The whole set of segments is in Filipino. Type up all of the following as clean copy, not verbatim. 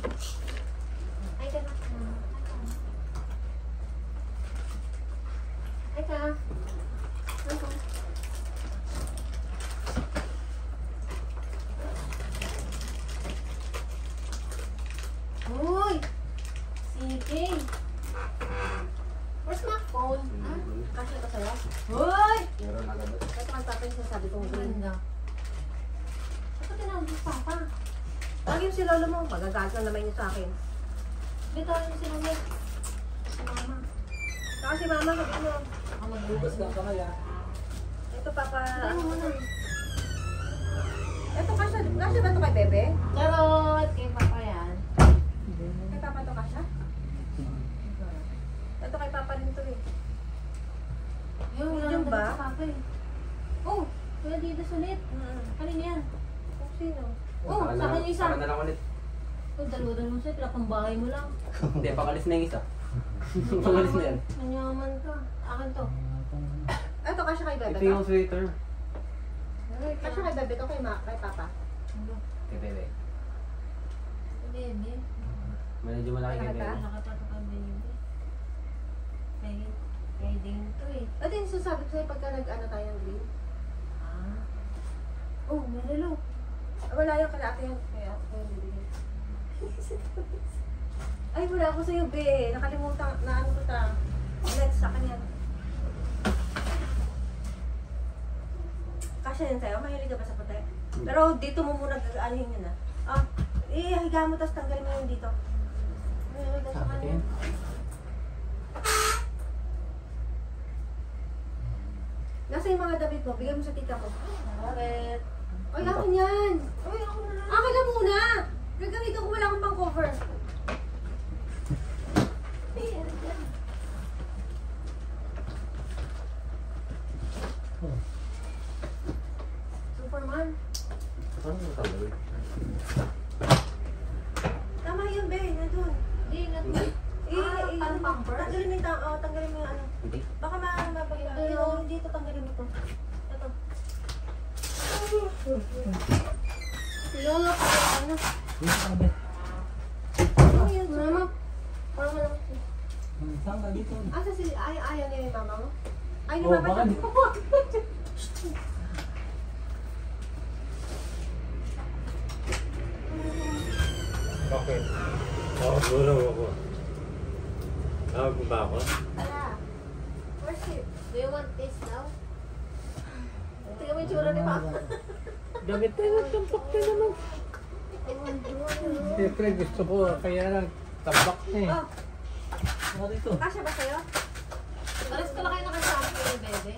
Ay ka na. Ay ka. Uy! Sige! Where's my phone? Ha? Kasya ba sa'yo? Uy! Meron agad. Ito kang papa yung sinasabi kong ganda. Ito tinawag yung papa. Lagi yung si lolo mo. Magagalit na naman yun sa akin. Dito yung si lolo. Si mama. Saka si mama, ano? Ako Bukas lang kamay ah. Ito papa. Ano mo na? Ito kasya ba ito kay bebe? Charot! Kay papa yan. Kay papa ito kasya? Ito kay papa rin ito eh. Yung ba? Oh! Kuya dito sulit. Kanina yan. Kung sino? Oh! Sa akin yung isa. Saka na lang ulit. Oh, dalawa-dalawa sa'yo. Pinapambahay mo lang. Hindi, pakalis na yung isa. Pakalis na yan. Manyaman ka. Akin to. Ito kasya kay bebe Ito to? yung sweater. Kasya kay bebe to kay papa? Kay Bebe. Bebe. Medyo malaki kay Bebe. Nakatato ka bebe. Kay din to eh. Ito yung sasabi ko sa'yo pagka nag-ano tayo ng green. Ah. Oh, may relo. Wala yung kalate yan. Kaya ako yung bibigyan. Ay, wala ako sa'yo, be. Nakalimutan. Naano ko ta. Next, sa kanya. Kasya yan sa'yo. Mahilig ka ba sa puti? Pero dito mo muna gagalihin yun ah. Ah, higa mo tapos tanggalin mo yung dito. Mahilig ka sa kanya. Nasa yung mga damit mo, bigyan mo sa tita ko. Bakit? Ay, akin yan! Ay, ako na lang. Akin na muna! Gagamitin ko, wala akong pang cover. Superman. Ano yung tawag? Tama yun, be. Nandun. Hindi, nandun. Parang pampers? Tanggalin mo yung tanggalin mo yung ano. Hindi. Baka mapagyan. Hindi ito, tanggalin mo ito. Ito. Lolo, ano? Ano yun? Mama. Parang wala ko. Saan ka dito? Asa si ayaw niya yung mama mo? Ay, ni Oh, mama baka niya. Bakit? Gulaw ako. Tawag mo ba ako? Tara. Where's it? Do you want this now? Tingnan mo yung tsura ni Papa. Gamit tayo ng tampak ka naman. Siyempre gusto ko, kaya lang tambak na eh. Oh, Saan ka dito? kasya ba sa'yo? Pares ko na kayo nakasama ko yung bebe.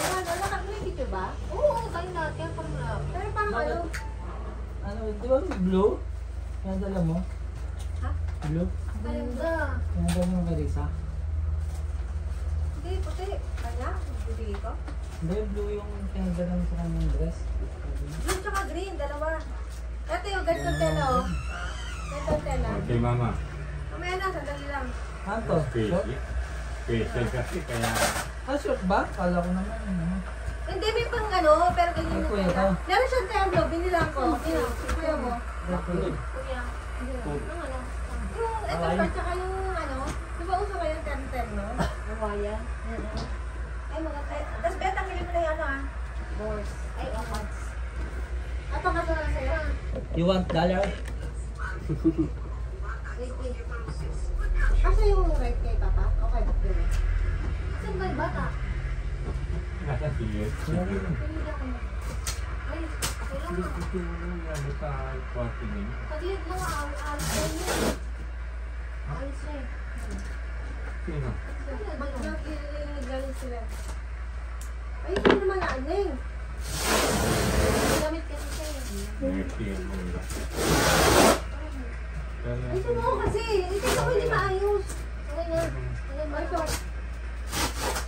Nakakita picture ba? Oo, tayo lahat yan. Parang Pero parang ano? Ano, di ba may blue? Yan dala mo? Ha? Blue? ganda. Yan dala mo kay Risa? Hindi, puti. Kanya? Bibigay ko? Hindi, blue yung pinagdala mo sa kanyang dress. Blue tsaka green, dalawa. Ito yung ganitong tela, oh. Ganitong tela. Okay, mama. Mamaya na, sandali lang. Ano to? Short? Special kasi kaya... Ah, short ba? Kala ko naman. Ano? Hindi, may pang ano, pero ganyan Ay, yung kuya, tela. ito. Meron siyang telo, binilang ko. Sino? Kuya mo. Purple. Kuya. Ang ano? Yung ito Ay. pa, tsaka yung ano, di ba uso kayo yung terno? Awaya. Ay, mga tayo. Tapos, Bet, tanggalin mo na yung ano, ah. Boars. Ay, oats. Ato ka to lang sa'yo. You want dollar? Wait, wait. Asa yung right kay Papa? Okay, bakit yun? Saan ba yung bata? Nasa siyos. Pili ako na. Ay, okay lang Hindi na. ko ano sa kwarto niyo. Saglit lang, alis na yun. Alis na eh. Sino? Nag-galing sila. Ay, hindi naman naaning. Gamit kasi siya eh. Mercy ang mga. Ay, sino kasi? Hindi ko hindi maayos. Okay na. Okay na. Ay, sorry.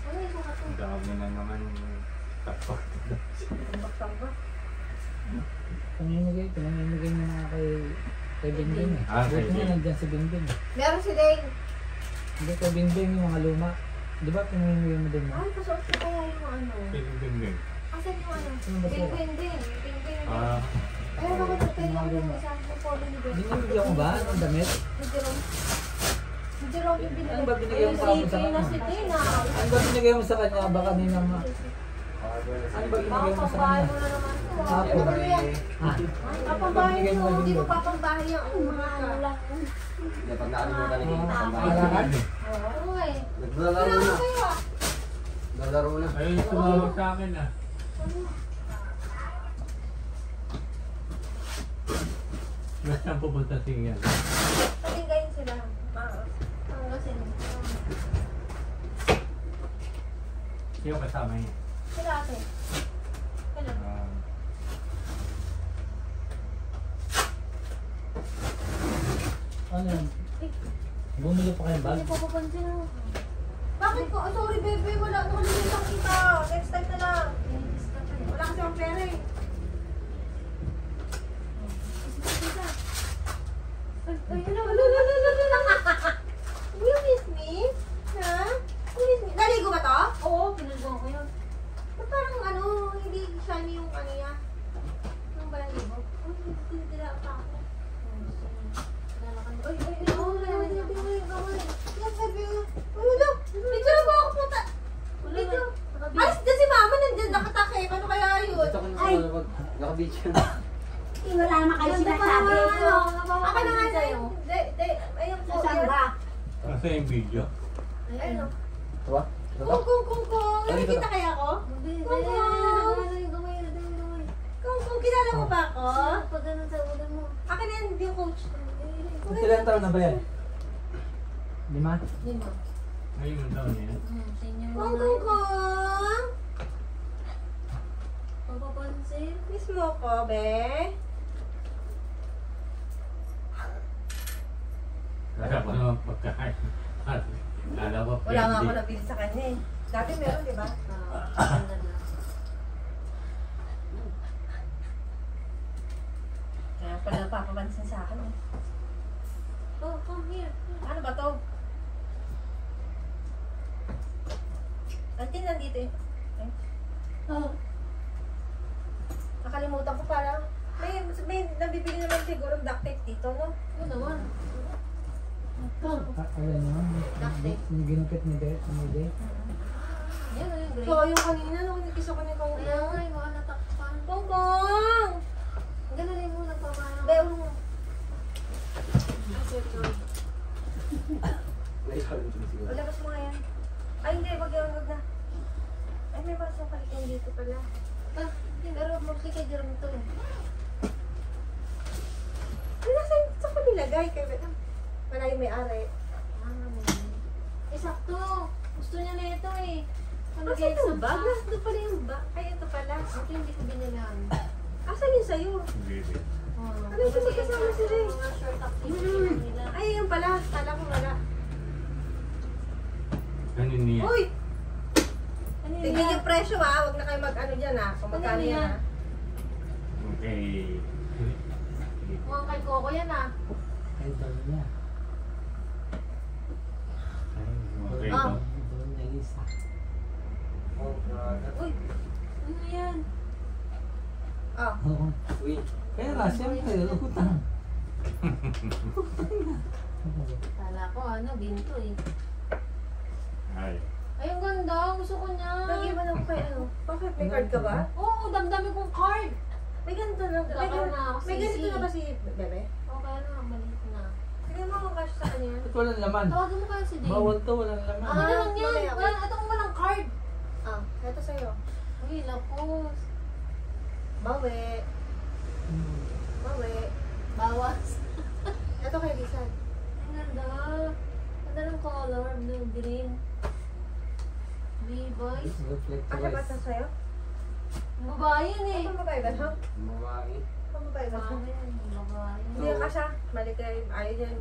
Ano yung sukat ko? Ang dami na naman tapak. Tambak-tambak. Pamimigay mo na kay Bingbing eh. Ah, kay Buti na Bing. nandyan si Bingbing. Meron si Dane. Hindi kay Bingbing yung mga luma. Di ba pinamimigay mo din mo? Ay, kasuot ko kaya yung ano. Pinding. Asan yung ano? Ano ba sila? Pingping din. Pingping din. Ah, Ayun ako sa kanya ko yung isa. Yung polo ni Beth. Binibigyan mo ba ng damit? Si Jerome. Si Jerome yung binigay. Ano ba binigay mo Ayun, sa si amin sa Tina, kanya? si Tina. Ano ba binigay mo sa kanya? Baka kanina ma... Ano ba Baka binigay mo sa pambahay kanya? mo na naman to. Hapon. Ha? Kapambahay Binigay mo mo. na Hindi mo binigay. papambahay yan. Mga ano lang. Hindi, pag nakalimutan ni King, Malakad? Oo eh. Naglalaro Kailangan na. kayo ah. Naglalaro na. Ayun, tumawag sa akin ah. Nasaan pupunta siya? Patinggayin sila. Panggasin. Sino kasama niya? Sila ate. Kailan? Ano yan? Bumili pa kayong bag? Hindi ko papansin ah. Bakit po? Oh, sorry bebe, wala. Nakalimutan kita. Next time na lang. Wala kasi akong pera eh. You miss me? Ha? You miss me? Naligo ba to? Oo, pinagawa ko yun. Ba't parang ano, hindi shiny yung ano niya? Yung ba naligo? Uy, tinitila pa ako. Uy, yes, baby. Uy, wala. Picture na ba ako puta? Picture. Alis dyan si mama, nandyan nakatakip. Ano kaya yun? Gusto ko na Ay. sa pag nakabitch yun. Wala naman kayo sinasabi. Ako na nga sa'yo. Hindi. Ayun po. Saan yan. ba? Kasi yung video. Ayun. Diba? Kung. Nakikita kaya ako? Kung, kilala mo ba ako? Akin na yan, yung coach. Ilan taon na ba yan? 5? Ayun yung daw niya. Kung. Papapansin? Miss mo ko, be? Kaya pa naman pagkain. Kala ko Wala nga ako candy. nabili sa kanya eh. Dati meron, di ba? Kaya pala napapapansin sa akin eh. Oh, come here. Ano ba to? Auntie, nandito eh. Ay, Oh. nakalimutan ko parang. May nabibili naman siguro duct tape dito, no? Ano naman? Alam mo, ginupit ni Beth. Ni Beth. Yan, ano yung gray? So, yung kanina, nung nagkisa ko ni Kong. Kaya nga, yung mga natakpan. Kong! Ang galing mo, nagpapano. Beo mo. Labas mo nga yan. Ay, hindi, wag na. Ay, may basong kalikin dito pala. Pero mostly kay Jerome to eh. Ano, saan ko nilagay? Wala yung may-ari. Sakto. Gusto niya na ito eh. Asa yung bag? Nasa pala yung bag. Ay, ito pala. Ito hindi ko binilang. Asan yung sayo? Hindi. Ano yung kasama sila eh? Mga short activity nila. Ay, yung pala. Kala ko wala. Ano niya? Uy! Ano yun? Tingnan yung presyo ha. Huwag na kayo mag-ano dyan ha. Kung magkano Ano yan yan? ha. Okay. Mukhang kay Coco yan ah. Idol niya. Okay. Ah. Idol niya isa. Uy! Ano yan? Ah. Oo. Uy, Pera, siyempre, utang. Kala ko ano, binto eh. Ay. Ay, ang ganda. Gusto ko niya. Nag-iwan ako kay ano. Bakit? May card ka ba? Oo, damdami kong card. May ganito na. May ganito na ba si Bebe? Okay na, maliit na. Sige mo ang cash sa kanya. Ito walang laman. Tawagin mo kaya si Dave. Bawal to, walang laman. Ano lang yan? mamaya, Wala, ito kung walang card. Ah, ito sa'yo. Uy, lapos. Bawi. Bawi. Bawas. Ito kay Lisan. Ang ganda. Ganda ng color, blue, green. Levi's. Ano ba ito sa'yo? Babae yan eh. Ano babae ba ito? babae. Ano babae ba ito? Babae yan, babae. Hindi ka siya. Mali kayo. Ayaw yan.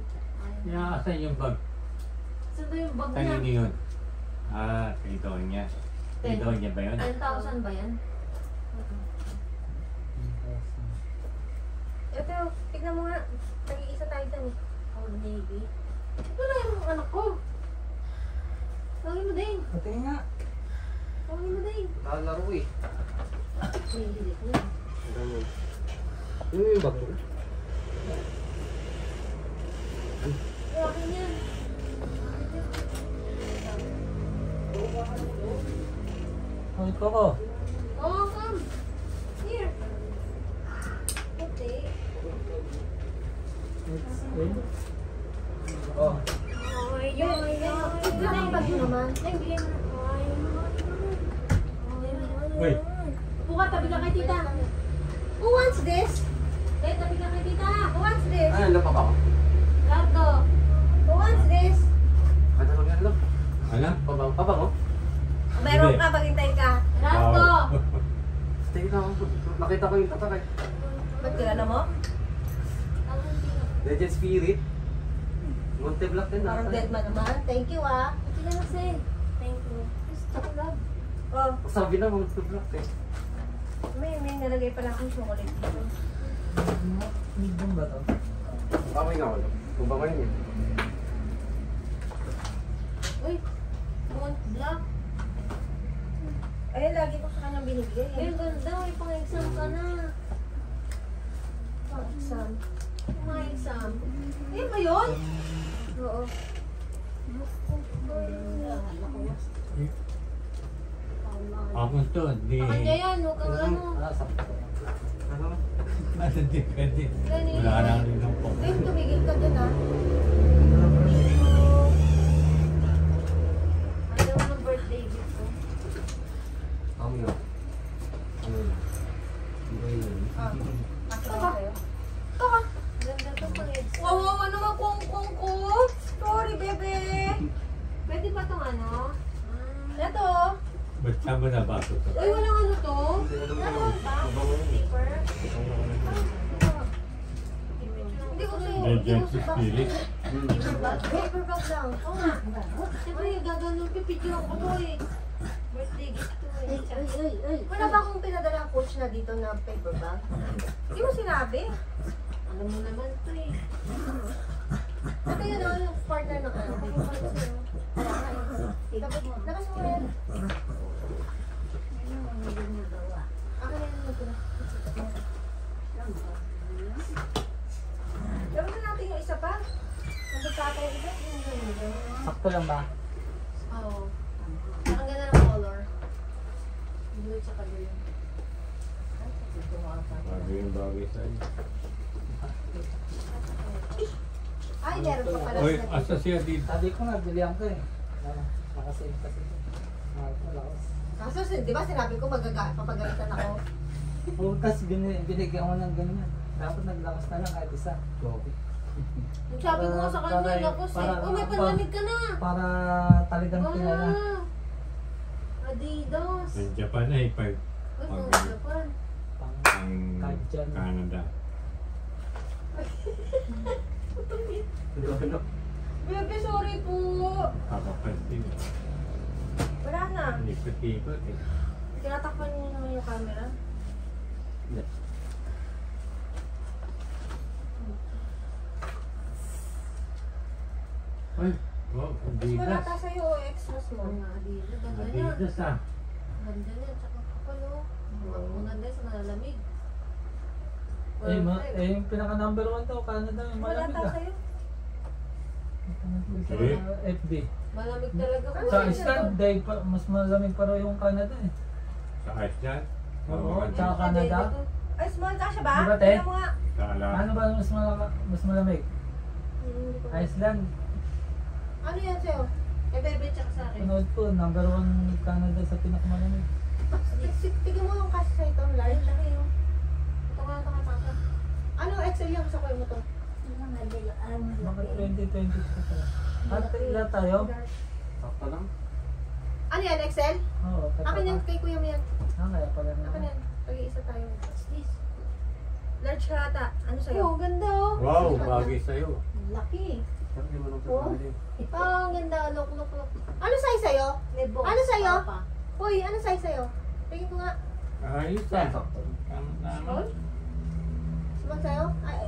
Asan yung bag? Saan ba yung bag niya? Kanino yun? Ah, kay Donya. Kay Donya ba yun? 10,000 ba yan? Ito, tignan mo nga. Nag-iisa tayo dyan eh. Old Navy. Wala yung anak ko. Tawagin mo din. Pati nga. Tawagin mo din. Lalaro eh. May hilit na. Ganun. Yung bag mo. Akin yan. Oh, ikaw ko. Oh, come. Here. Puti. Oh. Ay, ay, ay. Ito na yung bag mo naman. Ay, bigay mo na. Ay, Wait. Upo ka, tabi ka kay tita. Who wants this? Eh, tabi ka kay tita. Who wants this? Ano, lapa ba ako? Lardo. Who wants this? Kada ko yan, lap. Ano? Papa mo? Meron Hindi. ka, maghintay ka. Lardo. Tingin ako. Nakita ko yung tatakay. Ba't kilala mo? Legend Spirit. Monte Black din. Parang dead man naman. Thank you ah. Ito na kasi. Thank you. Stop love. Oh, Sabi na Monte Black eh. may nalagay pala akong chocolate dito. Medium ba to? Kamay nga ako. Kung ba ngayon eh. Uy. Mont Black. Ayun, lagi ko sa kanyang binigay. Ay, ang ganda. May pang-exam ka na. Pang-exam. Pang-exam. Ayun ba yun? Oo. Ako to, di. Sa kanya yan. Huwag kang ano. Sakto. Ano? Nasa di pwede. Ganun. Wala na rin ang po. Ayun, tumigil ka dun ah. Ayaw mo ng birthday gift ko. Kamay nga. Ano yun? Iba yun. Ah, akin na sa'yo. Taka. Ganda to pang-exam. Wow, wow, ano nga kung ko? Sorry, bebe. Pwede ba itong ano? Ito. Ba't saan mo nabaso to? Ay, walang ano to. Meron ba? Paper? Hindi ko sa'yo. Legend Spirit. Paper bag? Paper bag lang. Oo nga. Siyempre, gagawin pipicture ko to eh. Birthday gift to eh. Wala ba akong pinadala coach na dito na paper bag? Hindi mo sinabi. Alam mo naman to eh. Ito yun oh, yung partner ng ano. Lakas mo yan. Ako na yun ito na. Gawin na natin yung isa pa. Nandun sa atin yung iba. Sakto lang ba? Oo. Ang ganda ng color. Blue tsaka blue. Bagay yung bagay sa'yo. Ay, meron pa pala. Oy, sa- asa siya dito? Sabi ko nga, bilihan ko eh. Nakasave kasi ito. Malakas. Kaso, di ba sinabi ko papagalitan ako? Oo, tas binigyan ko ng ganyan. Dapat naglakas na lang kahit isa. Yung sabi ko nga sa kanya, Para- lapos eh. para- Oh, may panlamig ka na. Para talagang kilala. Ah, Adidas. Sa Japan ay pag Uy, mga Japan. Pang ang Kahit dyan. Canada. Ano? Bebe, sorry po. Kakapansin. Wala na. Ikot-ikot eh. Tinatakpan niyo naman yung camera. Ay, wow, Mas Adidas. malata sa'yo o extras mo. Mga Adidas. Ganda niya. Adidas ah. Ganda niya. Tsaka kapal oh. Mga dress, malalamig. yung pinaka number 1 daw, Canada, yung malamig Malata ah. sa'yo. Sa Okay. FB. Malamig talaga. Ano Sa yun? Iceland, dahil mas malamig pa raw yung Canada eh. Sa Iceland. Oo, Sa tsaka Canada. Ay, small ka siya ba? Di ba, te? Tingnan mo nga. Alam. Ano ba mas malamig? Hindi ko- Iceland. Ano yan sa'yo? Eh, bebe, tsaka sa akin. Panood ko, number 1 Canada sa pinakamalamig. Tignan mo yung kasi sa itong large. Laki oh. Ito nga, ito nga, tata. Ano XL yung sa kuya mo to? Bakit 2022 pala? At ilan tayo? Sakto lang. Ano yan, XL? Oo, Akin yan, kay kuya mo yan. Kaya pala Akin naman. yan. Pag-iisa tayo. What's this? Large karata. Ano sa'yo? Oh, ganda oh. Wow, bagay sa'yo. Laki. Sabi mo nung Oh. pagkali. Oh, ang ganda. Look, look, look. Ano size sa'yo? May box. Ano sa'yo? Papa. Uy, ano size sa'yo? Tingin ko nga. Ayos ah. Tama. Small sa'yo? Ay,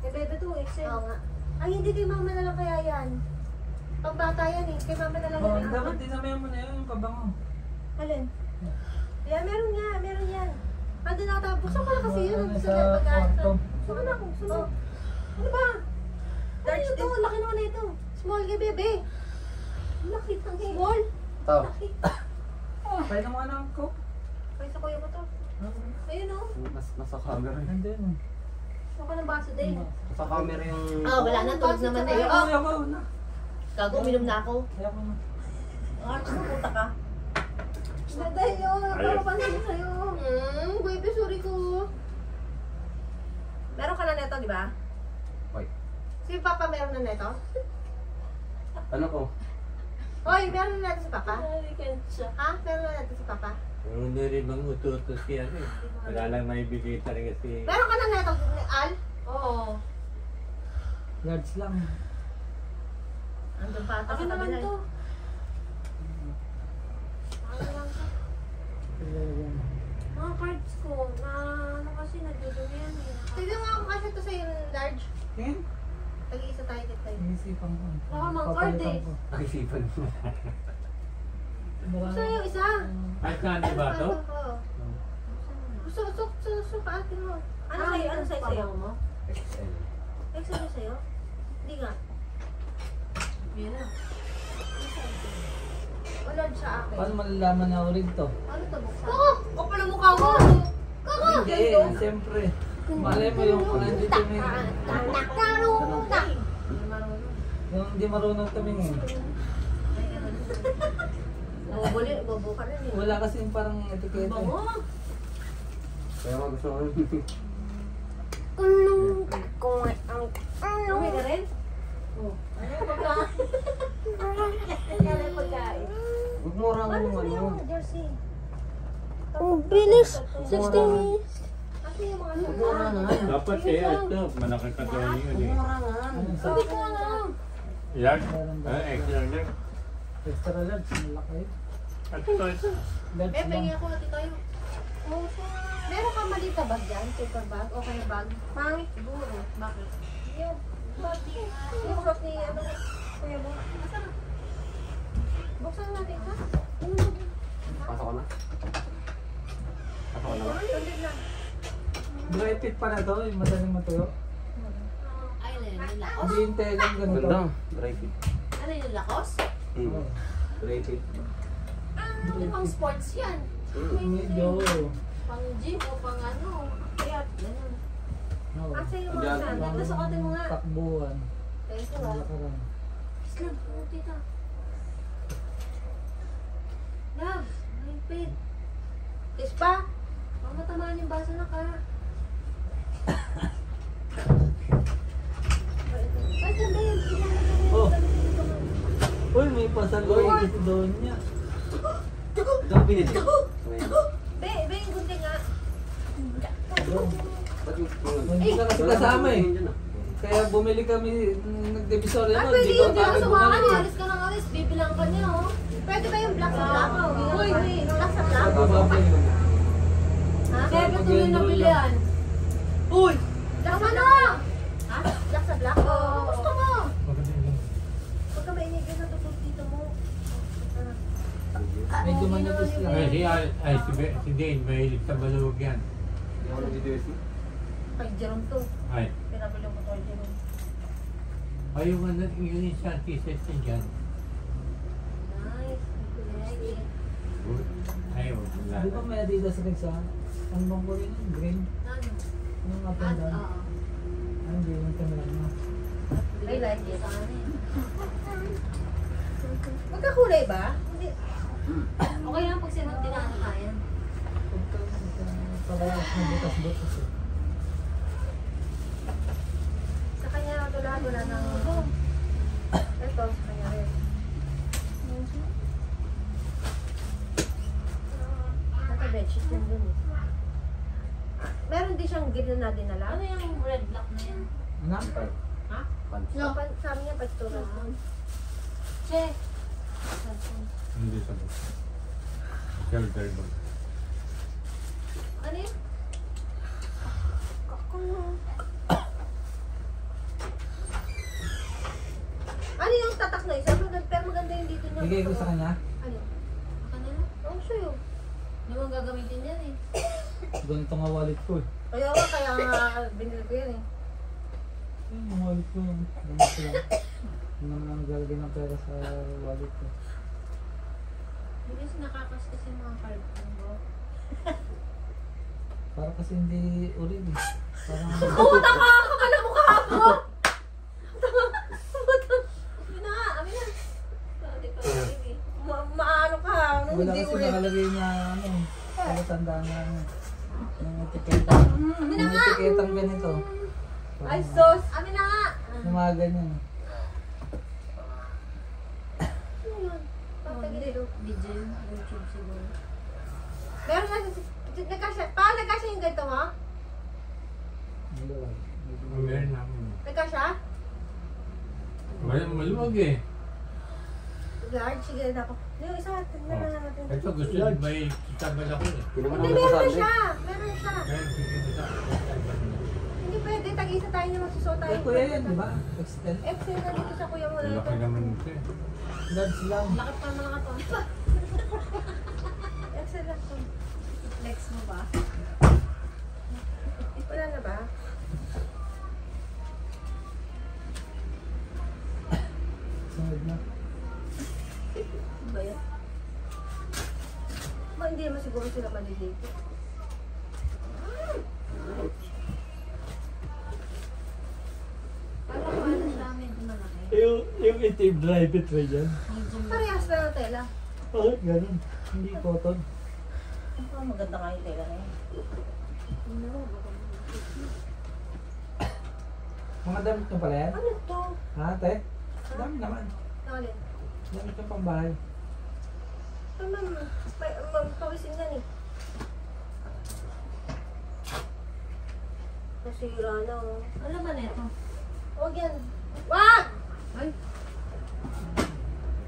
Eh, bebe to, XL. oo nga. Ay, hindi kay mama na lang kaya yan. Pambata yan eh. Kay mama na lang Oh, yan. dapat dinamayan mo na yun yung pabango. Alin? Yeah, meron yan. Meron yan. Andun ako tapos. Buksan ko na kasi yun. Ano, Gusto sa na pagkain. kwarto. Buksan ko na ako. Buksan mo. Ano ba? Large ito. Laki naman na ito. Small ka, bebe. Laki ng small. Ito. Laki. Pwede naman anak ko. Ay, sa kuya ko to. Ayun o. Nasa camera. Nandun eh. Baka ng baso din. Nasa camera yung... Ah, wala na. Tulog naman na yun. Oh, Ayoko na. gago, uminom na ako. Ayoko na. Ah, puta ka. Dahil yun, napapansin sa'yo. Baby, sorry ko. Meron ka na neto, di ba? Hoy. Si Papa meron na neto? Ano ko? Hoy, meron na neto si Papa? Ha? Meron na neto si Papa? Hindi rin bang ututos siya eh. Wala lang maibigay talaga si... Meron ka na neto, Al? Oo. Large lang. Andun pa ata sa kabila. to. Mga cards ko, na ano kasi nagdudumi yan eh. Tignan mo ako kasi ito sa'yo large. Tingin? Tag-iisa tayo dito. Iisipan ko. Baka mga card Papalitan eh. ko. Ang isipan mo. Baka- Gusto yung isa. Ay, kani ba to? Oo. Gusto pa atin mo. Ano sa'yo? Ano sa'yo? Mo? XL. XL sa'yo? Hindi nga. Yan na. O large sa akin. Paano malalaman na ulit to? Ano to buksan? Oo! O pala mukha mo! Kaka! Hindi, siyempre. Malay mo yung nandito may... Yung hindi marunong tumingin. Bobo ka rin eh. Wala kasi yung parang etiketa. Bango! Kaya mo gusto ko. Uwi ka rin? Oo. Ano yung pagkain? Ano yung pagkain? Huwag mo rangan yung ano. Jersey. Oh, bilis. 16 minutes. Kasi yung mga Huwag mo rangan. Dapat eh, ito, malaki ka daw yun Huwag eh. mo rangan. Anong sa... Sabi ko nga. Yan? Extra lang. Extra large, malaki. At ito, Large Bebe, lang. hingi ako natin tayo. Meron ka maliit na bag dyan? Paper bag? O kaya bag? Pangit siguro. Bakit? Yung bag ni... Yung bag ni ano? Kuya mo? Asa na? Buksan natin ha? Pasok ko na. Pasok ko na ba? Sandit lang. Dry fit pa na to, yung madaling matuyo. Ay, ano yun? Yung lakos? Hindi yung telang ganito. Ganda. Dry fit. Ano yung lakos? Oo. Dry fit. Ah, pang sports yan. Medyo... Pang gym o pang ano. Kaya, ganun. Oo. Asa yung mga Diyan. sandal? Nasukatin mo nga. Takbuhan. Thank you ah. Lakaran. Islam, puti ka. Love, mahigpit. Is pa? Baka matamaan yung baso na ka. Ay, saan ba yun? Oh. Uy, may pasalubong si Donya. Ito ang pinili. Be, yung gunting nga. Ba't yung... Hindi ka kasi kasama eh. Kaya bumili kami, nag-divisory Ay, ako, pwede hindi ko yun. Di ka agad sumakan. bumalik. Alis ka ng alis. Bibilang ka niya, oh. Pwede ba yung black sa black? Uy, black sa black? Ha? Kaya ka tuloy nabilihan. Uy! Black sa ano? Ha? Black sa black? Oo. Gusto mo? Huwag ka mainigay sa tukod dito mo. Medyo manipis lang. ay, si Dane, mahilig sa balog yan. Hindi ako nag-DSC. Kay Jerome to. Ay, Pinabili mo to kay Jerome. ayaw nga na yun yung isang t-shirt niya dyan. Nice. Like it. Ayaw, wala. Di ba may Adidas rin sa... Ano bang kulay nun? Green? Ano? Yung up and At, down. oo. Ay, hindi yung kamera mo. I like it. Magkakulay ba? Hindi. Okay lang pag sinunod tinaan tayo. Pagkakas ng butas-butas eh. Sa kanya ito lahat wala nang... Ito, sa kanya rin. Naka-bedsheet yun dun eh. Meron din siyang green na dinala. Ano yung red block na yan? Ano? Ha? Pants. No. Sa amin niya, pagtulog. Che. Hindi sa buto. Shelter bag. Ano yun? Ano yung tatak na isa? Pero maganda yung dito niya. Bigay ko sa kanya. Ano? Ano na? Oo, sa'yo. Hindi mo gagamitin yan eh. Ganito nga wallet ko eh. Kaya nga binili ko yan eh. Yung wallet ko. Ganito lang. Hindi naman ang galagay ng pera sa wallet ko. Bilis nakakas kasi mga card mo. Para kasi hindi urin eh. Parang Puta ka! Kapal ang mukha mo! Yun na nga, amin na. Pwede pa rin eh. Maano ka? Ano wala hindi kasi ulit? nakalagay na ano. Palatandaan na ano. Yung etiketa. Yung etiketang ganito. Ay, sos! Amin na nga. Yung mga ganyan. Ano yun? Papagilid. Video yun, YouTube siguro. Meron na, nagkasya yung ganito mo? Meron namin. Nagkasya? Maluwag eh. Large, sige na ako. Yung isa, tignan na natin. Ito gusto nyo may kitambal ako eh. Hindi naman Hindi, ako meron nasasabi. siya! Meron siya! Kaya sige ko sa Hindi pwede, tag-isa tayo na magsusuot tayo. Ay, kuya yan, di ba? Extend. Excel na dito sa kuya mo na Laki ito. naman ito eh. Large lang. Lakad pa malakat pa. Excel lang to. Flex mo ba? Wala na ba? Sunod na. Ano ba yan? Ba, hindi naman siguro sila malilito. Parang paano siya medyo malaki. Yung itim drive it ba dyan? Medyo Parehas lang ang tela. Bakit ganun? Hindi cotton. Oh, maganda nga yung tela na yun. Mga damit nyo pala yan? Ano to? Ha, te? Dami naman. Nakalin. Damit nyo pang bahay. Ay, ma'am. Pawisin yan eh. Nasira na oh. Ano ba neto? Huwag yan. Wag! Ay.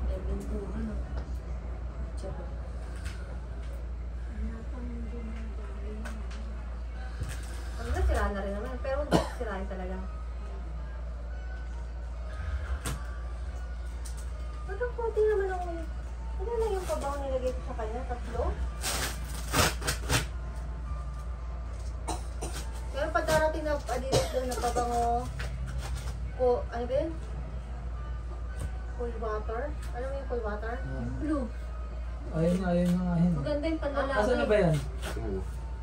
May bintuhan ah. Tsaka. Ano na, sira na rin naman. Pero hindi sirain talaga. Ba't ang konti naman ako eh? Ano lang yung pabang nilagay ko sa kanya? 3? Pero pag darating na adidas doon na pabango ano ba yun? Cool water? Alam mo yung cool water? Blue. Ayun nga yun. Maganda yung panlalaki. Asan na ba yan? Ano?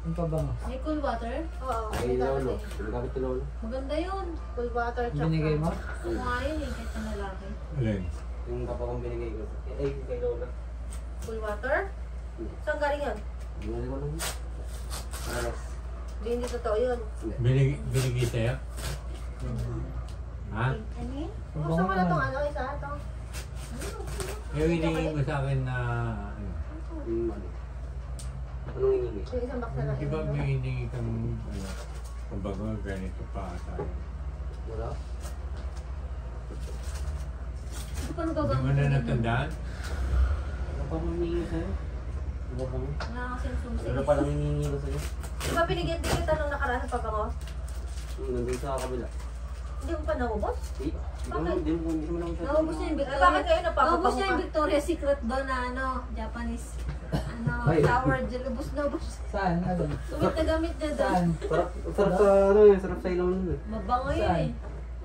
Yung pabango. May cool water? Oo, Ay, may lolo. darating. Ang gamit ni lolo. Maganda yun. Cool water tsaka. Binigay mo? Gusto mo nga yun eh, kahit panlalaki. Alin? Yung papa kong binigay ko. Ay, kay lola. Cool water? Saan galing yan? Binigay ko lang. Alas. Hindi totoo yun. Binigay sa'yo? Ha? Ano yun? Gusto mo na itong ano, isa? Ito? Yung hiningi mo sa akin na ano? Yung ano? Anong hiningi? Yung isang box na lang. Di ba may hiningi kang ano? Kumbaga ganito pa tayo. Wala? Paano Hindi mo gagawin? na natandaan? Ano pa mo hiningi sa'yo? Ano pa mo? Wala kasi yung susi. Ano pa lang hiningi ko sa'yo? Di ba binigyan din kita nung nakaraan sa pabango? Nandun sa kabila. Hindi mo pa naubos? Hindi mo naman ako Naubos niya yung Eh, Victoria. bakit kayo napapabango Naubos niya yung ka? Victoria's Secret doon na ano, Japanese. Ano, Ay. shower gel. Ubus na ubus. Saan? Ano? Sumit na gamit niya doon. Saan? Sarap sa ano yun, sarap sa ilaw nun eh. Mabango yun Saan? eh.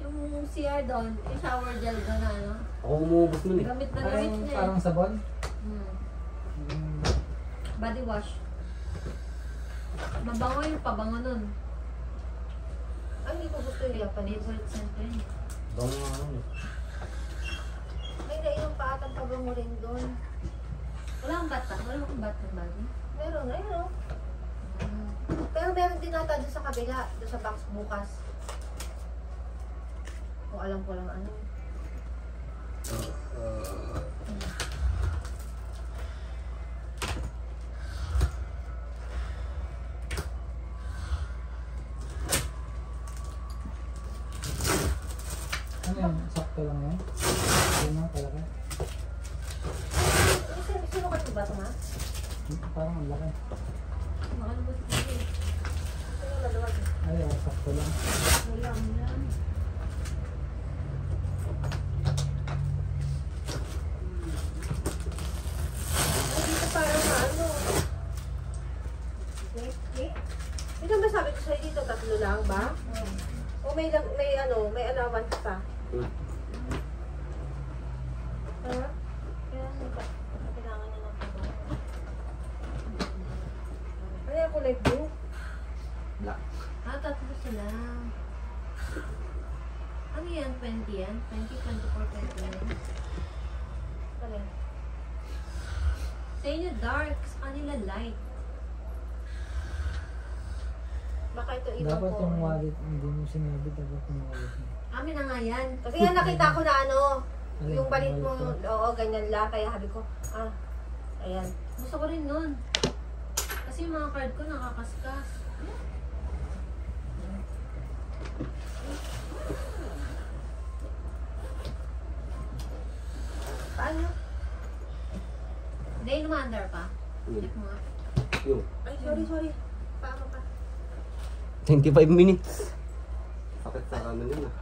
Yung CR doon, yung shower gel doon na ano. Ako umuubos nun eh. Gamit na gamit Parang, niya parang eh. sabon? Hmm. Body wash. Mabango yung pabango nun. Ay, hindi ko gusto yung Japanese. Favorite scent ko yun. Bang ano eh. May nainom pa atang pabango rin doon. Wala kang bata? Wala kang bata ng body? Meron, ayun o. Hmm. Pero meron din ata doon sa kabila, doon sa box bukas. Kung alam ko lang ano. Ano yun? Sakto lang yan? Ano na talaga? Sino ka ba ito, ma? Parang ang laki. Makalabot ko eh. Sino maluwag? Ay, sakto lang. Wala mo yan. Ay, dito parang ano. Wait. may allowance pa. Hmm. Ha? Kaya kailangan niya ng pagkakas. Ano yung kulay blue? Black. Tatlo sila. Ano yan? 20 yan? 20, 24, 29. Ano? Sa inyo dark, sa kanila light. Baka ito ibang Dapat yung color. wallet, hindi mo sinabi, dapat yung wallet mo. Amin na nga yan. Kasi nga nakita ko na ano, Alin, yung balit mo, wallet oo, ganyan lang. Kaya sabi ko, ayan. Gusto ko rin nun. Kasi yung mga card ko nakakaskas. Paano? Hindi, lumandar pa. Hmm. Check mo nga. Yung Ay, sorry. Paano pa? 25 minutes. Sakit sa ano yun ah.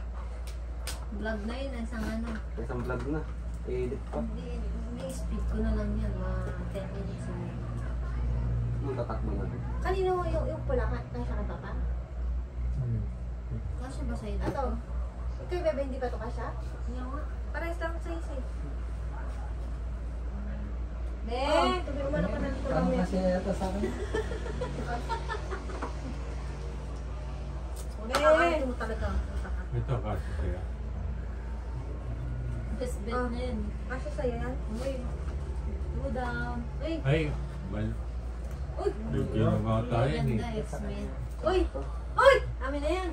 Vlog na yun, isang ano. Isang vlog na. I-edit pa. Hindi, speed ko na lang yan. Mga 10 minutes na yun. Yung tatakbo na. Kanino yung pula ka? Kasya ka pa pa? Kasya ba sa'yo Ano? Ikaw, bebe, hindi ba ito kasya? Hindi nga. Parehas lang sa isa. Be! Tubi umano ka na dito lang Parang yan. kasi yata sa akin. Ito mo talaga. Ito kasi kaya. Best bet na yun. Kasya sa'yo yan? Uy. Go down. Uy. Ay, mal. Uy! Bigyan na mga tayo eh. Ganda, X-Men. Uy! Uy! Amin na yan.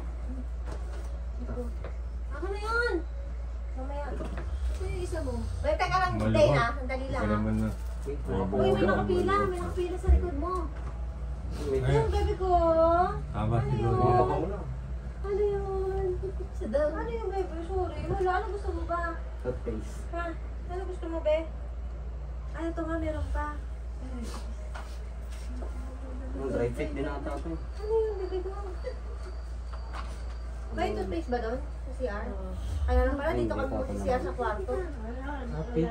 Ako na yan. Mamaya. Ito yung isa mo. Uy, teka lang, Maluwag. day na. Sandali lang Ito ha. naman na. Uy, may nakapila. May nakapila sa likod mo. Ito yung bebe ko. Tama Ano siguro yun? yan. Ano yun? Sa daw. Ano yung bebe? Sorry. Wala. Ano gusto mo ba? Hot face. Ha? Ano gusto mo, be? Ano to nga? Meron pa. Yung dry fit din ata ito. Ano yung bebe ko? May toothpaste ba doon? Sa CR? Kaya lang pala dito ka sa CR sa kwarto. Kapit.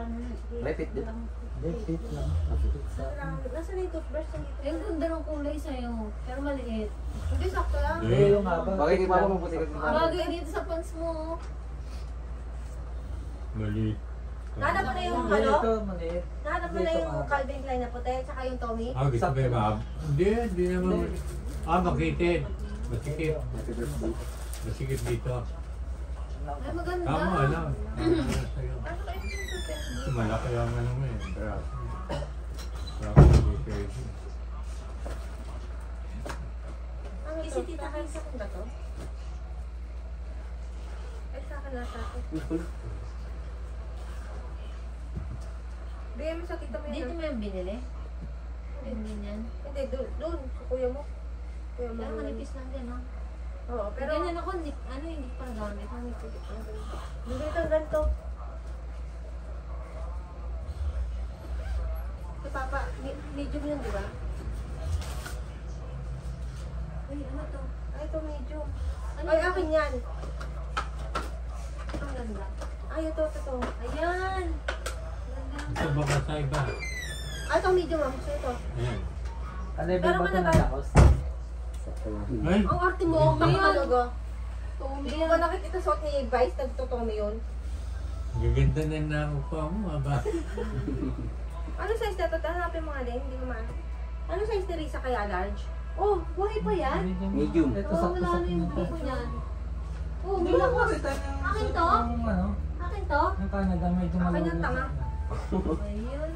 Dry fit din. Hindi, fit lang. Fit sa akin. Nasaan yung toothbrush na dito? Yung ganda ng kulay sa'yo. Pero maliit. Hindi, sakto lang. Hindi, yung haba. Bakit di pa ako maputi ka? Bagay dito sa pants mo. Maliit. Nahanap mo na yung Hindi, ano? ito, maliit. Nahanap mo na yung Calvin Klein na puti, tsaka yung Tommy. Gusto ko yung mahab. Hindi naman. Makitid. Masikip. Happy birthday. Masikip dito. Ay, maganda. Tama lang. Tama na sa'yo. Ano ba yung toothpaste? Kasi malaki ang ano mo eh. Braso. Braso dito eh. Ano to? Kasi tita kayo sa akin ba to? Ay, sa akin nasa akin. Bigyan mo sa tita mo Dito yun. mo yung binili? Yung ganyan. Hindi, doon. Sa kuya mo. Kuya mo. Pero manipis lang din, no? Oo, Pero pero... ganyan ako, hindi pa nagamit. Bigay kang ganito. Si Papa, medium yun, di ba? Uy, ano to? Ay, ito medium. Ano Ay, to? akin yan. Ang ganda. Ay, ito. Ayan! Ganda. Ito baka sa iba. Ay, ito medium ah. So, ito. Ayan. Ano yung Pero ba ito malabas. ng lakos? Ay! Ang arte mo, Tommy yan. makakalogo. Tommy Hindi mo ba nakikita suot ni Vice? Nagtutomi yun. Gaganda na nakukuha mo, aba. Ano size na ito? Hanapin mo nga din. Hindi mo maano. Ano size ni Risa kaya large? Oh, buhay pa yan? Medium. Ito Oo, sakto wala sa na yung pinito. buko niyan. Oo, Hindi wala mo ko. makita yung Akin suot to? ng ano, Akin to? yung Canada, medyo Akin maluwag yung na tanga. sa- Ayun.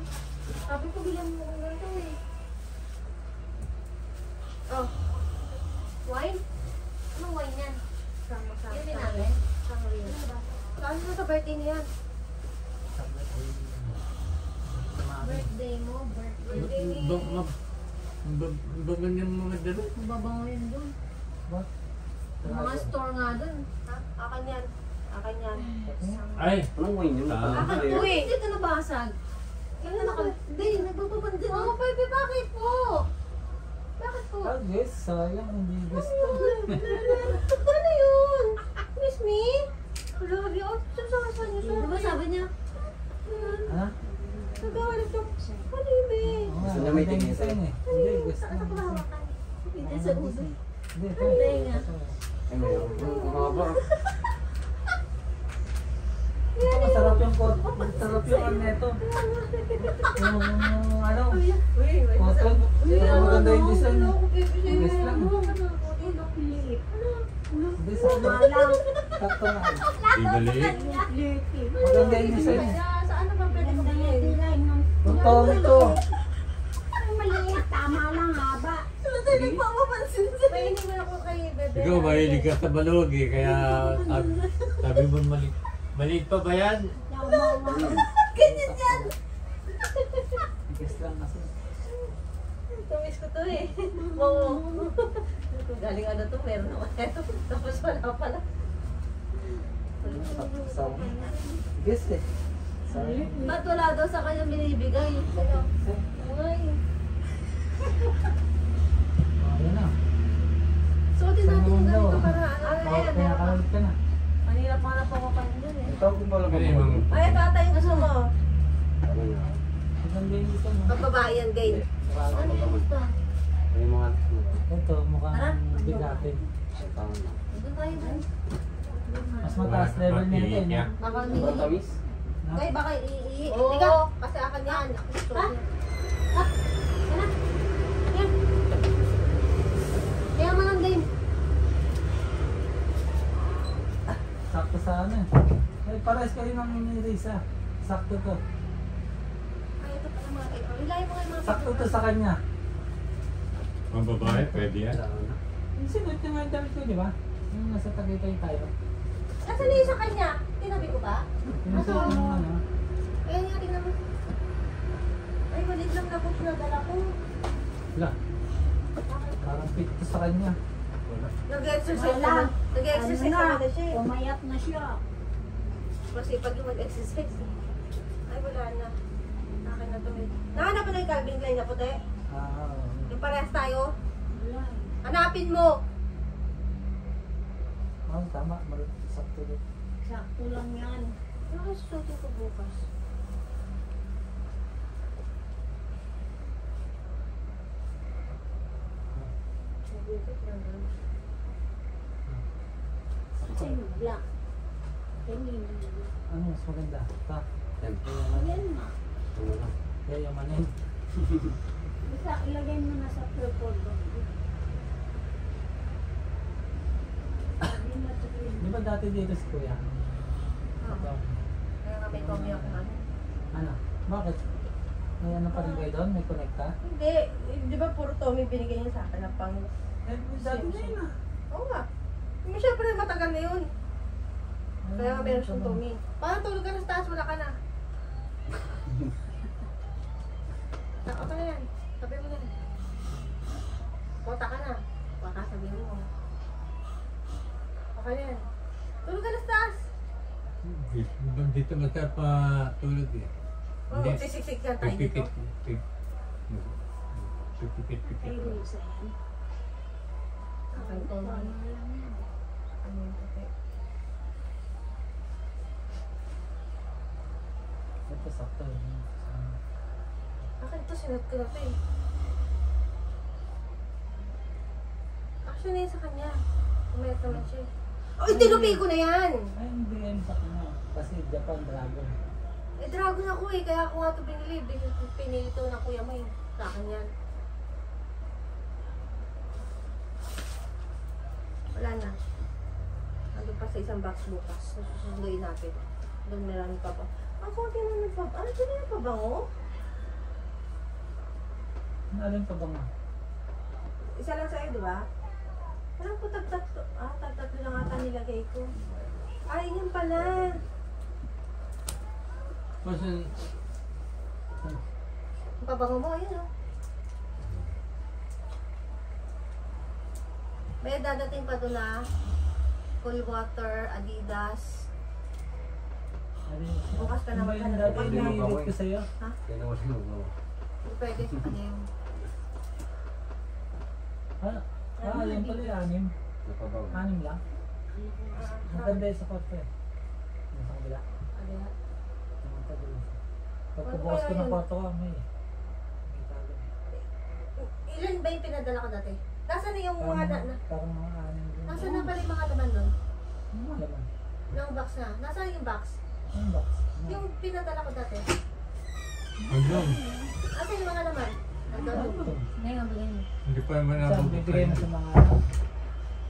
Sabi ko bilang mo kung ganito eh. Oh, Wine? Anong wine yan? sama. Yun din namin. Sama rin. Saan mo sa birthday niya? Birthday mo, birthday. Bagan yung mga dalo. Mababango yun dun. What? Yung mga store nga dun. Ha? Akin yan. Akin yan. Ay! Anong wine yun? Ah. Akin Ayun. to eh. Hindi ka nabasag. Kailan naka... Hindi, nagbababandin. Oh, baby, bakit po? Bakit po? Ah, guys, sayang, hindi gusto. Ano yun? Miss me? Grabe, oh. Saan niyo sa Diba sabi niya? Ha? Nagawa na ito. Ano yun, be? Oo nga, Gusto niya may maganda yung tingin design eh. Hindi, gusto Saan niya. ako hawakan? Hindi sa ulo. Hindi, ito. Hindi nga. Ay, mayroon. Ang haba. yung kot. Sarap yung ano neto. Yung ano. Uy, Cotton. Maganda yung design. Yes lang. Hindi sa sakto na. Di maliit. Maganda yung design. Sa ano ba pwede ko bilhin? Yung Tommy to. Maliit, tama lang haba. Hindi nagpapapansin sa'yo. May iniwan ako kay Bebe. Ikaw, mahilig ka sa balog eh. Kaya sabi mo maliit. Maliit pa ba yan? Ganyan yan. Yes lang kasi. Tumis ko to eh. Oo. Galing ano to, meron ako eto. Tapos wala pala. Sa Yes eh. Sorry. Ba't wala daw sa kanya binibigay? Ay. Ayun na. Suotin natin yung ganito para ano. Kaya pinakalit ka na. Manirap mga ako kayo dyan eh. Ito kung wala Ano yung mga... Ay, ito ata yung gusto mo. Maganda yung dito mo. Pagbabae yan, gay. Ano yung gusto? Yung mga... Ito mukhang bigatin. Doon tayo dun. Mas mataas level niya ito eh. Baka Sobrang tamis. Gay, baka hindi ka. Kasi akin yan. Ako gusto ko yan. Yan na. Yan. Kaya mo lang, game. Sakto sa ano eh. Ay, pares kayo ng nirisa. Sakto to. Ay, ito pala mga kayo. Ilay mo kayo mga Sakto to sa kanya. Mga babae, pwede yan. Yung sinuot yung mga damit ko, di ba? Yung nasa Tagaytay tayo. Nasaan na yung sa kanya? Tinabi ko ba? Pinusuot mo naman ha. Ayan nga, tingnan mo. Ay, maliit lang na book na dala ko. Wala. Parang fit to sa kanya. Nag-exercise Wala. naman. Nag-exercise Ano na? naman na siya eh. Pumayat na siya. Kasi pag yung mag-exercise eh. Ay, wala na. Akin na to eh. Nahanap mo na yung Calvin Klein na puti. Ah, Yung parehas tayo. Wala. Hanapin mo. oh, tama. Sakto to. Sakto lang yan. Ano kasi susutin ko bukas? Nagugot lang lang. Kasi yung black. Tingin. Ano mas maganda? Ta. Yan. Yan na. Ano na? Kaya yung manin. Basta ilagay mo na sa purple bag. Sabi na ito yun. Di ba dati dito si Kuya? Oo. Kaya nga may Tommy ako ano. Ano? Bakit? May ano pa rin kayo doon? May connecta? Hindi. Di ba puro Tommy binigay niya sa akin na pang... Eh, dati na yun ah. Oo nga. Siyempre matagal na yun. Kaya nga meron siyang Tommy. Parang tulog ka na sa taas, wala ka na. Taka ka na yan. Sabi mo yan. Kota ka na. Baka sabihin mo. Okay na yan. Tulog ka na sa taas. Dito masarap pa tulog eh. Oo, sisiksik yan tayo dito. Pipit. Ay, Luisa yan. Okay, Tommy. Tama lang yan. Ano yung puti? Ito sakto. Akin to, sinat ko na to eh. Actually, sa kanya. Umayat naman siya eh. Oh, tinupi ko na yan! Ay, hindi yan sa kanya. Kasi Japan Dragon. Eh, dragon ako eh. Kaya ako nga ito binili. Pinili to ng kuya mo eh. Sa akin yan. Wala na. Ando pa sa isang box bukas. Susunduin natin. Doon meron pa pa. Ang konti na nagpab... Ano sila yung pabango? Ano pa ba nga? Isa lang sa'yo, di ba? Parang po tag-tatlo. Ah, tag-tatlo lang ata nilagay ko. Ay, yun pala. Kasi Ang pabango mo, ayun oh. May dadating pa doon na cool water, Adidas. Bukas ka na Ano ba yung maghanap. dati nililit ko sa'yo? Kaya naman yung mga... Pwede, ano yung... Yan pala yung anim. Napabaw. Anim lang. Maganda yung sa kwarto eh. Yung sa kabila. Ano yan? Yung sa kabila. Pagkabukas ko ng kwarto ko, may tago. Ilan ba yung pinadala ko dati? Nasaan na yung mga Parang mga anim din. Nasaan na pala yung mga laman doon? Ano naman? Yung box na. Nasaan yung box? Ang box. Yung pinadala ko dati. Hanggang. Asa yung mga naman? Nandun. Ngayon, bigay mo. Hindi pa naman Saan ako. bibigay mo sa mga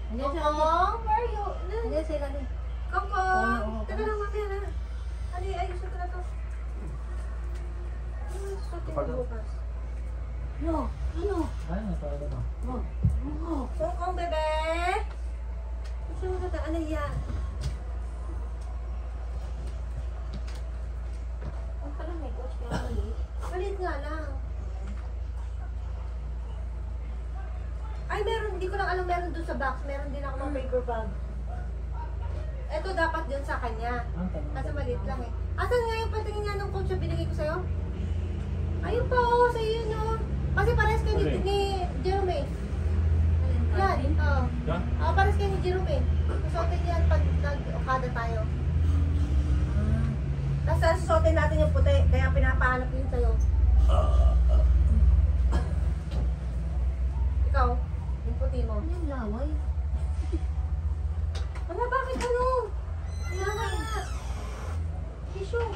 Andiyan siya. Kongkong, where are you? Andiyan siya kani. Kongkong! Teka lang, mamaya na. Ano yung ayos na to? Ano yung susutin mo bukas? No. Ano? Ano para ba? Kongkong, bebe! Gusto mo kata, ano yan? Ang pala may coach kaya maliit. Maliit nga lang. Ay, meron. Hindi ko lang alam meron dun sa box. Meron din ako mga paper bag. Ito dapat dun sa kanya. Ang tanong. Kasi maliit lang eh. Asan nga yung patingin nga ng coach na binigay ko sa'yo? Ayun pa, oo. Sa'yo yun, oh. Kasi pares kayo Alin? ni Jerome. Yan, oo. Ha? Pares kayo ni Jerome. Susuotin yan pag nag-okada tayo. Tapos susuotin natin yung puti. Kaya pinapahanap yun sa'yo. Ikaw, yung puti mo. Ano yung laway? Wala, bakit ano? Laway na. Tissue.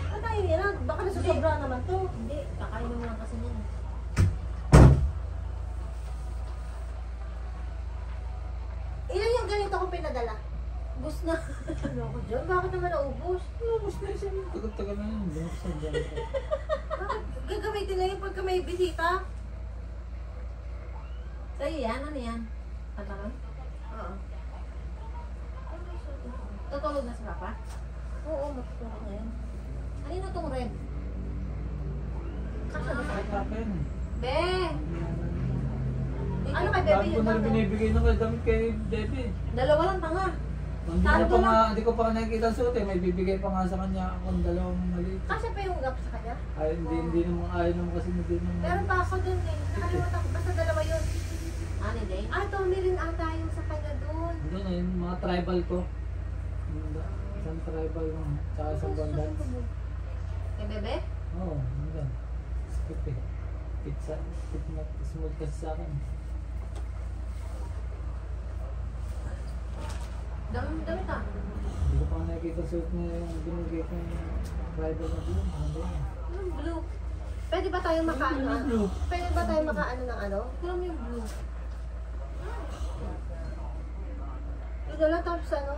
Ano tayo yan? Baka nasusobra naman to. Hindi, kakain mo lang kasi niyan. Ilan yung ganito ko pinadala? Bus na. Ano ko dyan? Bakit naman naubos? Ubus na siya. Tagal-tagal na yun. Binuksan dyan. Bakit gagamitin na yun pagka may bisita? Sa'yo yan? Ano yan? Patakan? Oo. Tutulog na si Papa? Oo, matutulog na yun. Kanino tong red? Kasya na Kahit pa yun. Be! Ano kay Bebe Dami ko yun? na rin binibigay ng damit kay Bebe. Dalawa lang tanga. Hindi Saan na ko pa lang? nga, hindi ko pa nakikita ang suot eh. May bibigay pa nga sa kanya akong dalawang maliit. Kasya pa yung gap sa kanya? Ay, hindi naman ayaw naman kasi hindi naman. Meron pa ako dun eh. Nakalimutan ko. Basta dalawa yun. Ano din? Ah, Tommy rin ata yung sa kanya dun. Doon na yun, mga tribal ko. Isang tribal mo, tsaka isang bandan. Kay Bebe? Oo, hanggang. Skip eh. Pizza, smooth kasi sa akin. Dami ka. Hindi ko pa nakikita suot niya yung binigay ko yung tribal na blue. Ano ba yun? Yung blue. Pwede ba tayo makaano? Yung blue. Pwede ba tayo makaano ng ano? Ito lang yung blue. Yung dala tapos ano?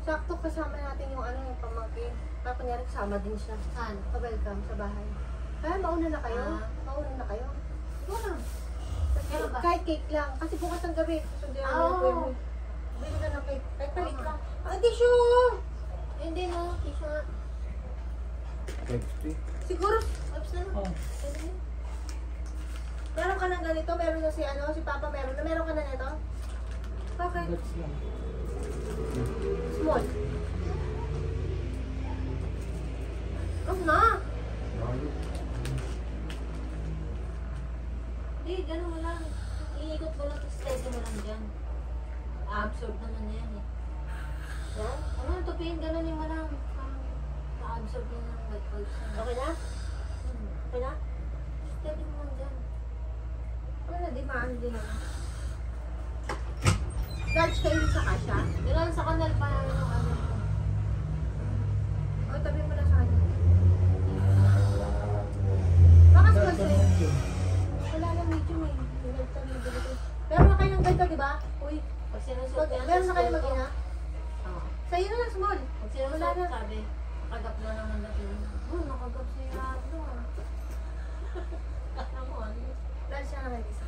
Sakto kasama natin yung ano, yung pamangkin. Tapos kunyari kasama din siya. Saan? Pa-welcome sa bahay. Kaya mauna na kayo? Ah. Mauna na kayo? Wala. Kailan ba? Kahit cake lang. Kasi bukas ang gabi. Susunod na Oo. yung bili ka ng cake. Kahit palit lang. Ang tissue! Hindi no. Tissue nga. Siguro, Oops na. Oh, Pwede yun. meron ka ng ganito. Meron na si ano, si Papa meron na. Meron ka na nito? Okay. that's lang. Small. Ano na? Hindi, gano'n mo lang. Iikot mo lang, tapos steady mo lang dyan. A-absorb naman na yan eh. Yan. Ano, tupiin, gano'n yung walang parang na-absorb yun ng white pulse. Okay na? Hmm. Okay na? Steady mo lang dyan. Ano na, di maano din ako. Large kayo sa kasha? Ilan sa kanal pa yung ano mo. O, tabi mo na sa kanya. Baka small That's sa'yo. lang yun. Wala lang medium eh. Large sa medium ito. Meron na kayo ng ganito, di ba? Uy. Pag sinusot Mag, yan, meron na kayo school ko. mag-ina? Oo. Sa'yo na lang small. Pag sinusot, Wala na. sabi, nakagap na naman natin. Oh, nakagap siya yung ano ah. Ano ano? Large na kayo isa.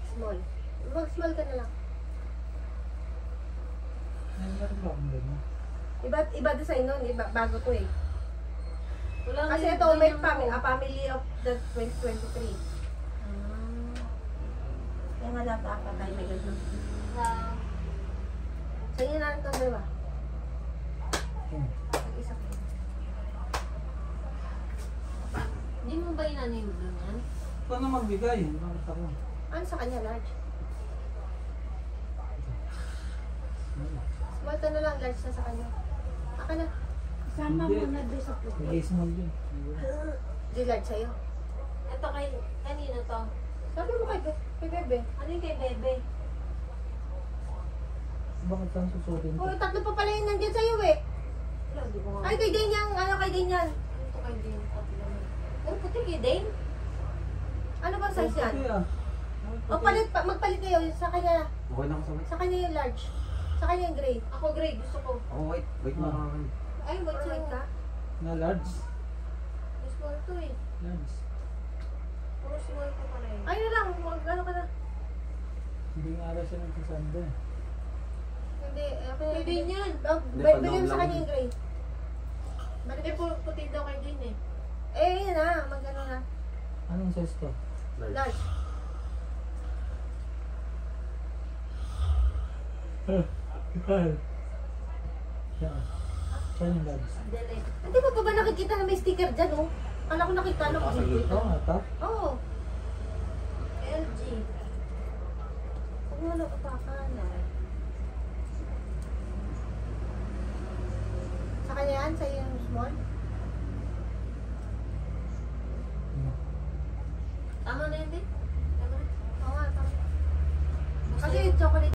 Small. Mag-small ka na lang. Meron ba akong ganyan? Iba design nun. Iba, bago to eh. Wala Kasi nga ito, yung may ganyan family, ko. a family of the 2023. Ah. Kaya nga dapat apat tayo may ganun. Wow. Sa'yo na lang ito, di ba? Hmm. Isa ko. Hindi mo ba inano yung blue niyan? Ikaw na magbigay. Bakit ako? Ano sa kanya, large? Small ka na lang, large na sa kanya. Aka na. Sama Hindi. mo na doon sa puti. Bigay small yun. Di large sa'yo. Ito kay, kanino to? Sabi mo kay Bebe. Ano yung kay Bebe? Bakit saan susutin ko? Oh, tatlo pa pala yun nandyan sa'yo eh. Ay, kay Dane yan. Ano kay Dane yan? Ito kay Dane. Pati naman. Ang puti kay Dane? Ano ba size yan? Puti ah. O palit, magpalit kayo. Sa kanya, Okay na ako sa white. sa kanya yung large. Sa kanya yung gray. Ako gray, gusto ko. Ako white. White na ako. Ay, white ka? Na large. May small to eh. Large. Puro small ko pa rin. Ay, na lang. Ano ka na? Hindi nga ara siya nagsasanda. Hindi. Kay Dane yan. Bigyan mo sa kanya yung gray. Hindi po puti daw kay Dane eh. Eh, yun na. Mag-ano na. Anong size to? Large. Yan. Saan yung large? Delete. Hindi mo pa ba nakikita na may sticker dyan, oh? Kala ko nakita na ko dito. Oo nga to. Oo. LG. Huwag mo na utakan. Sa kanya yan? Sa yung small?